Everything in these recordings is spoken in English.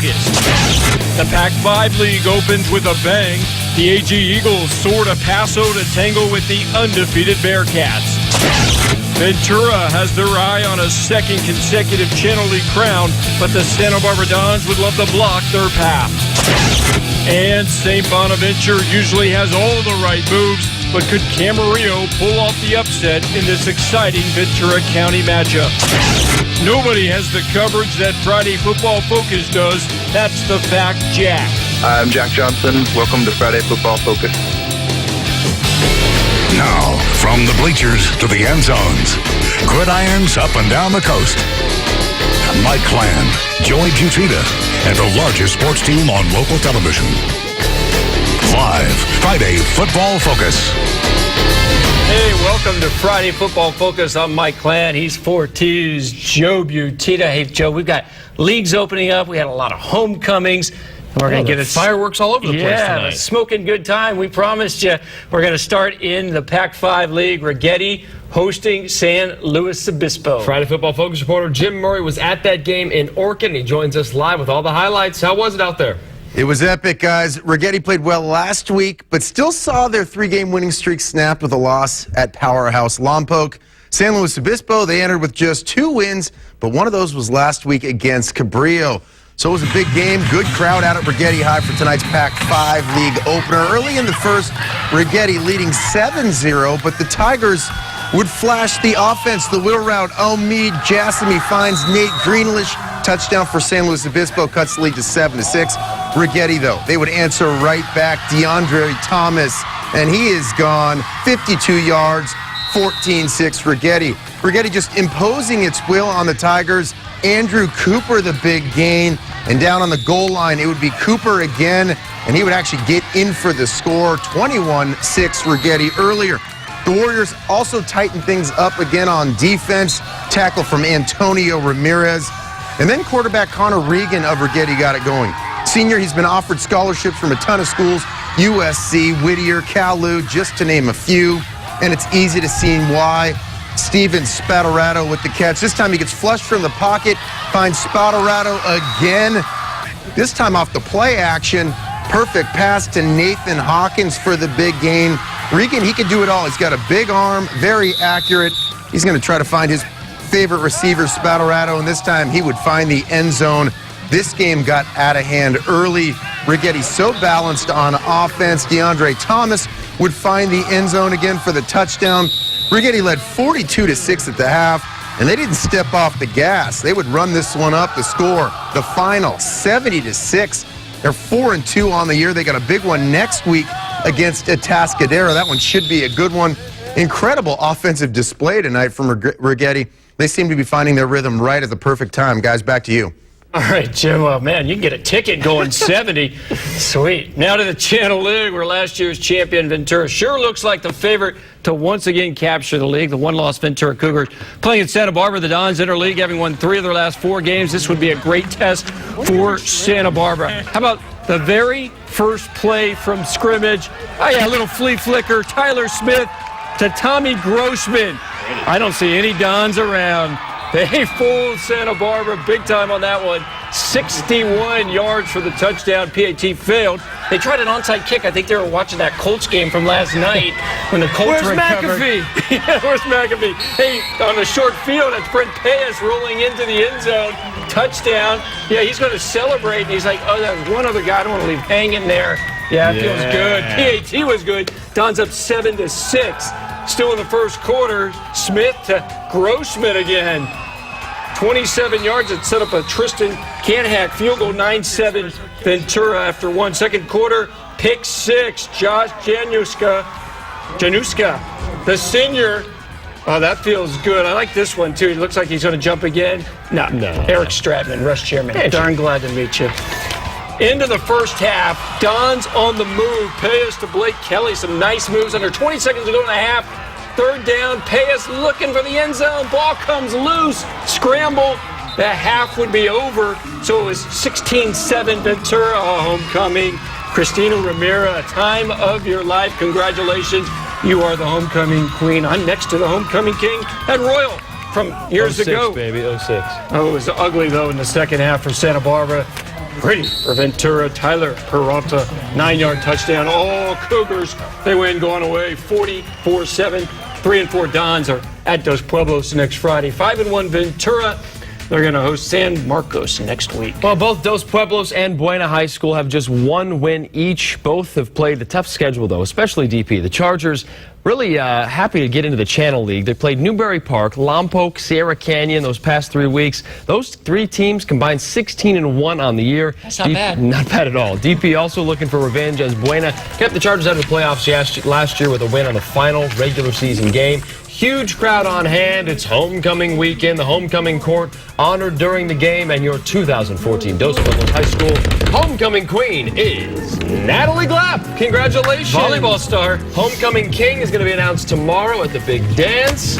focused. The Pac-5 League opens with a bang. The AG Eagles soar to Paso to tangle with the undefeated Bearcats. Pintura has their eye on a second consecutive Channel League crown, but the Santa Barbara Dons would love to block their path. And St. Bonaventure usually has all the right moves, but could Camarillo pull off the upset in this exciting Ventura County matchup? Nobody has the coverage that Friday Football Focus does. That's the fact, Jack. I'm Jack Johnson. Welcome to Friday Football Focus. Now, from the bleachers to the end zones, gridirons up and down the coast. Mike Clan, Joey Butita, and the largest sports team on local television. Live, Friday Football Focus. Hey, welcome to Friday Football Focus. I'm Mike Clan. He's 4-2's Joe Butita. Hey, Joe, we've got leagues opening up. We had a lot of homecomings. We're going to get fireworks all over the place tonight. Yeah, smoking good time. We promised you. We're going to start in the Pac-5 League. Righetti hosting San Luis Obispo. Friday Football Focus reporter Jim Murray was at that game in Orkin. He joins us live with all the highlights. How was it out there? It was epic, guys. Righetti played well last week, but still saw their 3-game winning streak snapped with a loss at Powerhouse Lompoc. San Luis Obispo, they entered with just 2 wins, but one of those was last week against Cabrillo. So it was a big game, good crowd out at Righetti High for tonight's Pac-5 League opener. Early in the first, Righetti leading 7-0, but the Tigers would flash the offense. The wheel route, Omid Jasamy finds Nate Greenlish. Touchdown for San Luis Obispo, cuts the lead to 7-6. Righetti, though, they would answer right back. DeAndre Thomas, and he is gone. 52 yards, 14-6 Righetti. Righetti just imposing its will on the Tigers. Andrew Cooper, the big gain. And down on the goal line, it would be Cooper again, and he would actually get in for the score. 21-6 Righetti earlier. The Warriors also tightened things up again on defense. Tackle from Antonio Ramirez. And then quarterback Connor Regan of Righetti got it going. Senior, he's been offered scholarships from a ton of schools. USC, Whittier, Calu, just to name a few. And it's easy to see why. Steven Spatarato with the catch. This time he gets flushed from the pocket, finds Spatarato again. This time off the play action. Perfect pass to Nathan Hawkins for the big gain. Regan, he can do it all. He's got a big arm, very accurate. He's going to try to find his favorite receiver, Spatarato, and this time he would find the end zone. This game got out of hand early. Righetti so balanced on offense. DeAndre Thomas would find the end zone again for the touchdown. Righetti led 42-6 at the half, and they didn't step off the gas. They would run this one up. The score, the final, 70-6. They're 4-2 on the year. They got a big one next week against Atascadero. That one should be a good one. Incredible offensive display tonight from Righetti. They seem to be finding their rhythm right at the perfect time. Guys, back to you. All right, Jim. Oh, man, you can get a ticket going 70. Sweet. Now to the Channel League, where last year's champion Ventura sure looks like the favorite to once again capture the league. The one-loss Ventura Cougars playing in Santa Barbara. The Dons enter league, having won 3 of their last 4 games. This would be a great test for Santa Barbara. How about the very first play from scrimmage? Oh, yeah, a little flea flicker. Tyler Smith to Tommy Grossman. I don't see any Dons around. They fooled Santa Barbara big time on that one. 61 yards for the touchdown. PAT failed. They tried an onside kick. I think they were watching that Colts game from last night when the Colts recovered. McAfee? Yeah, where's McAfee? Hey, on a short field, that's Brent Payas rolling into the end zone. Touchdown. Yeah, he's going to celebrate. And he's like, oh, there's one other guy I don't want to leave hanging there. Yeah, it feels good. PAT was good. Don's up 7-6. Still in the first quarter. Smith to Grossman again. 27 yards. It set up a Tristan Canhack field goal. 9-7 Ventura after 1. Second quarter, pick 6. Josh Januska, the senior. Oh, that feels good. I like this one, too. It looks like he's going to jump again. No. Eric Stratman, rush chairman. Hey, darn glad to meet you. Into the first half, Don's on the move. Payas to Blake Kelly. Some nice moves under 20 seconds to go in the half. Third down, Payas looking for the end zone. Ball comes loose. Scramble. The half would be over. So it was 16-7 Ventura. Oh, homecoming. Christina Ramirez, time of your life. Congratulations. You are the homecoming queen. I'm next to the homecoming king at Royal from years ago. Baby, 06. Oh, it was ugly, though, in the second half for Santa Barbara. pretty for Ventura. Tyler Peralta, 9-yard touchdown. All Cougars, they win going away 44-7. 3-4 Dons are at Dos Pueblos next Friday. 5-1 Ventura. They're going to host San Marcos next week. Well, both Dos Pueblos and Buena High School have just one win each. Both have played a tough schedule, though, especially DP. The Chargers really happy to get into the Channel League. They played Newberry Park, Lompoc, Sierra Canyon those past 3 weeks. Those 3 teams combined 16-1 on the year. That's not bad. Not bad at all. DP also looking for revenge as Buena kept the Chargers out of the playoffs last year with a win on the final regular season game. Huge crowd on hand. It's homecoming weekend. The homecoming court honored during the game, and your 2014 Dos Pueblos High School homecoming queen is Natalie Glapp. Congratulations. Volleyball star. Homecoming king is going to be announced tomorrow at the big dance.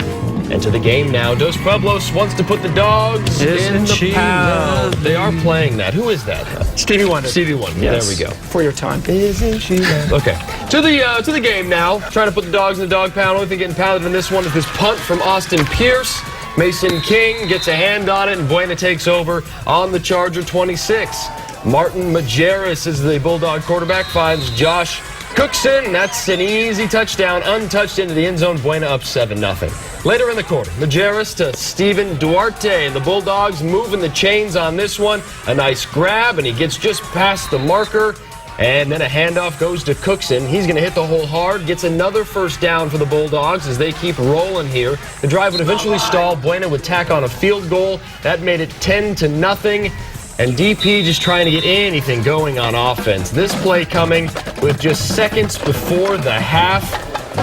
And to the game now. Dos Pueblos wants to put the dogs in the pound. They are playing that. Who is that? Stevie Wonder. Stevie Wonder. Yes. There we go. For your time. Isn't she that? Okay. To the game now. Trying to put the dogs in the dog pound. Only thing getting pounded in this one is this punt from Austin Pierce. Mason King gets a hand on it, and Buena takes over on the Charger 26. Martin Majerus is the Bulldog quarterback, finds Josh Cookson. That's an easy touchdown, untouched into the end zone. Buena up 7-0. Later in the quarter, Majerus to Steven Duarte. The Bulldogs moving the chains on this one. A nice grab, and he gets just past the marker. And then a handoff goes to Cookson. He's going to hit the hole hard. Gets another first down for the Bulldogs as they keep rolling here. The drive would eventually stall. Buena would tack on a field goal. That made it 10-0. And DP just trying to get anything going on offense. This play coming with just seconds before the half.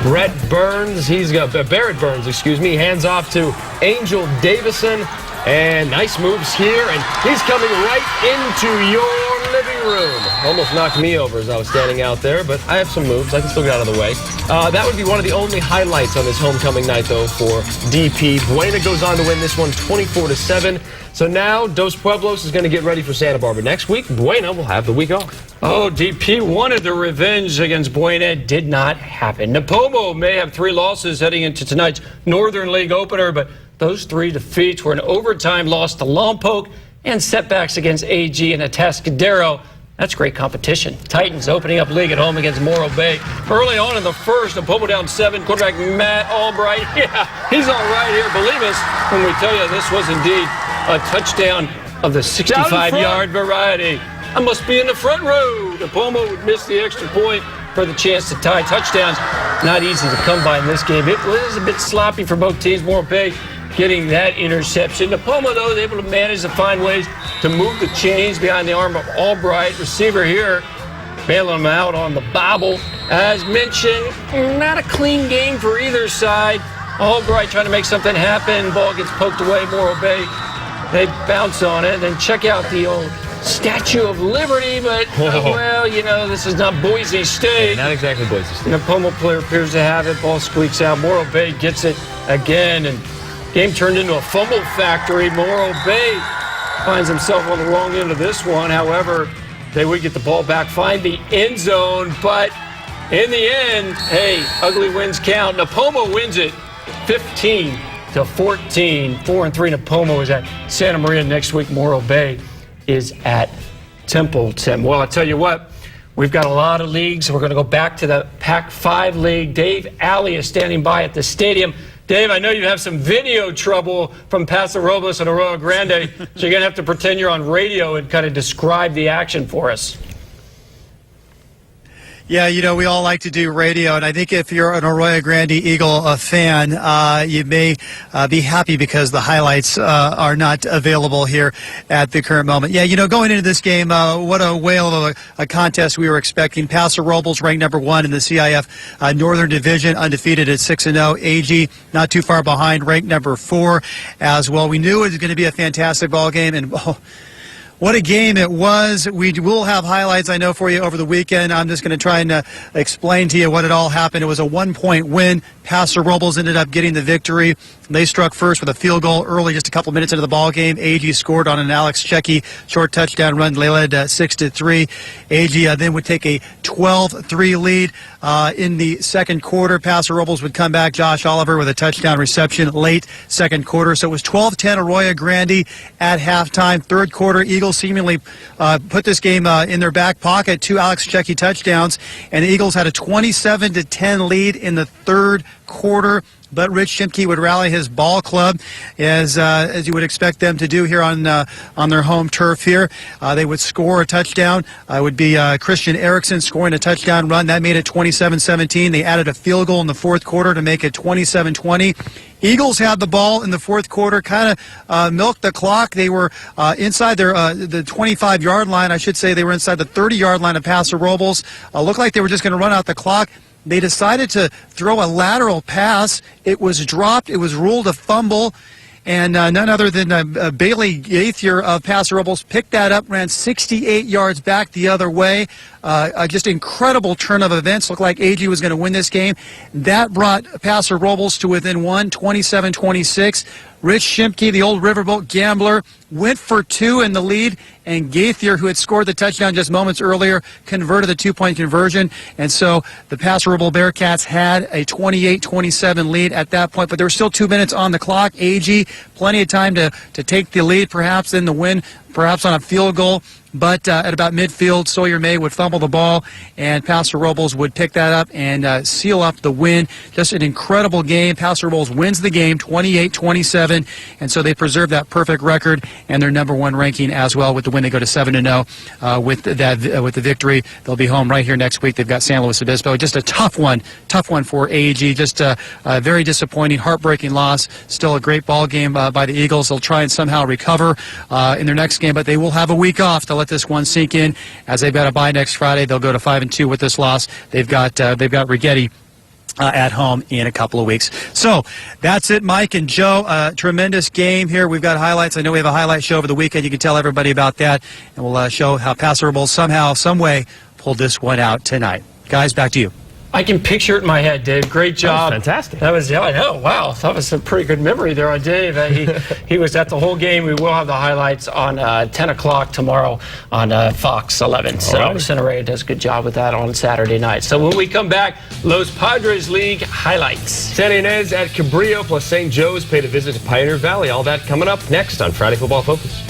Barrett Burns, hands off to Angel Davison. And nice moves here, and he's coming right into your living room. Almost knocked me over as I was standing out there, but I have some moves. I can still get out of the way. That would be one of the only highlights on this homecoming night, though, for DP. Buena goes on to win this one 24-7. So now Dos Pueblos is going to get ready for Santa Barbara next week. Buena will have the week off. Oh, DP wanted the revenge against Buena. Did not happen. Nipomo may have 3 losses heading into tonight's Northern League opener, but those 3 defeats were an overtime loss to Lompoc and setbacks against AG and Atascadero. That's great competition. Titans opening up league at home against Morro Bay. Early on in the first, Nipomo down 7. Quarterback Matt Albright, he's all right here. Believe us when we tell you this was indeed a touchdown of the 65-yard variety. I must be in the front row. Nipomo would miss the extra point for the chance to tie. Touchdowns not easy to come by in this game. It was a bit sloppy for both teams. Morro Bay getting that interception. Nipomo, though, is able to manage to find ways to move the chains behind the arm of Albright. Receiver here, bailing him out on the bobble. As mentioned, not a clean game for either side. Albright trying to make something happen. Ball gets poked away. Morro Bay, they bounce on it. Then check out the old Statue of Liberty, but, well, you know, this is not Boise State. Not exactly Boise State. Nipomo player appears to have it. Ball squeaks out. Morro Bay gets it again, and game turned into a fumble factory. Morro Bay finds himself on the wrong end of this one. However, they would get the ball back, find the end zone, but in the end, hey, ugly wins count. Nipomo wins it 15-14. 4-3. Nipomo is at Santa Maria next week. Morro Bay is at Templeton. Well, I tell you what, we've got a lot of leagues. We're going to go back to the Pac-5 League. Dave Alley is standing by at the stadium. Dave, I know you have some video trouble from Paso, Robles, and Arroyo Grande, so you're going to have to pretend you're on radio and kind of describe the action for us. Yeah, you know, we all like to do radio, and I think if you're an Arroyo Grande Eagle fan, you may be happy because the highlights are not available here at the current moment. Yeah, you know, going into this game, what a whale of a contest we were expecting. Paso Robles ranked number 1 in the CIF Northern Division, undefeated at 6-0. AG not too far behind, ranked number 4 as well. We knew it was going to be a fantastic ball game, and what a game it was. We will have highlights, I know, for you over the weekend. I'm just going to try and explain to you what it all happened. It was a 1-point win. Paso Robles ended up getting the victory. They struck first with a field goal early, just a couple minutes into the ball game. AG scored on an Alex Checky short touchdown run. They led 6-3. AG then would take a 12-3 lead in the second quarter. Paso Robles would come back. Josh Oliver with a touchdown reception late second quarter. So it was 12-10 Arroyo Grande at halftime. Third quarter, Eagles Eagles seemingly put this game in their back pocket. 2 Alex Checky touchdowns, and the Eagles had a 27-10 lead in the third quarter. But Rich Shimke would rally his ball club, as you would expect them to do here on their home turf here. They would score a touchdown. It would be Christian Erickson scoring a touchdown run. That made it 27-17. They added a field goal in the fourth quarter to make it 27-20. Eagles had the ball in the fourth quarter, kind of milked the clock. They were inside their the 25-yard line. I should say they were inside the 30-yard line of Paso Robles. Looked like they were just going to run out the clock. They decided to throw a lateral pass. It was dropped. It was ruled a fumble. And none other than Bailey Gaither of Paso Robles picked that up, ran 68 yards back the other way. Just incredible turn of events. Looked like AG was going to win this game. That brought Paso Robles to within 27-26. Rich Shimke, the old riverboat gambler, went for 2 in the lead, and Gaither, who had scored the touchdown just moments earlier, converted the 2-point conversion. And so the Paso Robles Bearcats had a 28-27 lead at that point, but there were still 2 minutes on the clock. AG, plenty of time to take the lead, perhaps in the win, perhaps on a field goal. But at about midfield, Sawyer May would fumble the ball, and Paso Robles would pick that up and seal up the win. Just an incredible game. Paso Robles wins the game 28-27, and so they preserve that perfect record and their number 1 ranking as well. With the win, they go to 7-0 with the victory. They'll be home right here next week. They've got San Luis Obispo. Just a tough one for AEG. Just a very disappointing, heartbreaking loss. Still a great ball game by the Eagles. They'll try and somehow recover in their next game, but they will have a week off to let this one sink in. As they've got a bye next Friday, they'll go to 5-2 with this loss. They've got Righetti at home in a couple of weeks. So that's it, Mike and Joe. Tremendous game here. We've got highlights. I know we have a highlight show over the weekend. You can tell everybody about that, and we'll show how Paso Robles somehow, some way, pulled this one out tonight. Guys, back to you. I can picture it in my head, Dave. Great job. That was fantastic. That was, yeah, I know. Wow. That was a pretty good memory there on Dave. He was at the whole game. We will have the highlights on 10 o'clock tomorrow on Fox 11. So Cinerea does a good job with that on Saturday night. So when we come back, Los Padres League highlights. San Ynez at Cabrillo plus St. Joe's paid a visit to Pioneer Valley. All that coming up next on Friday Football Focus.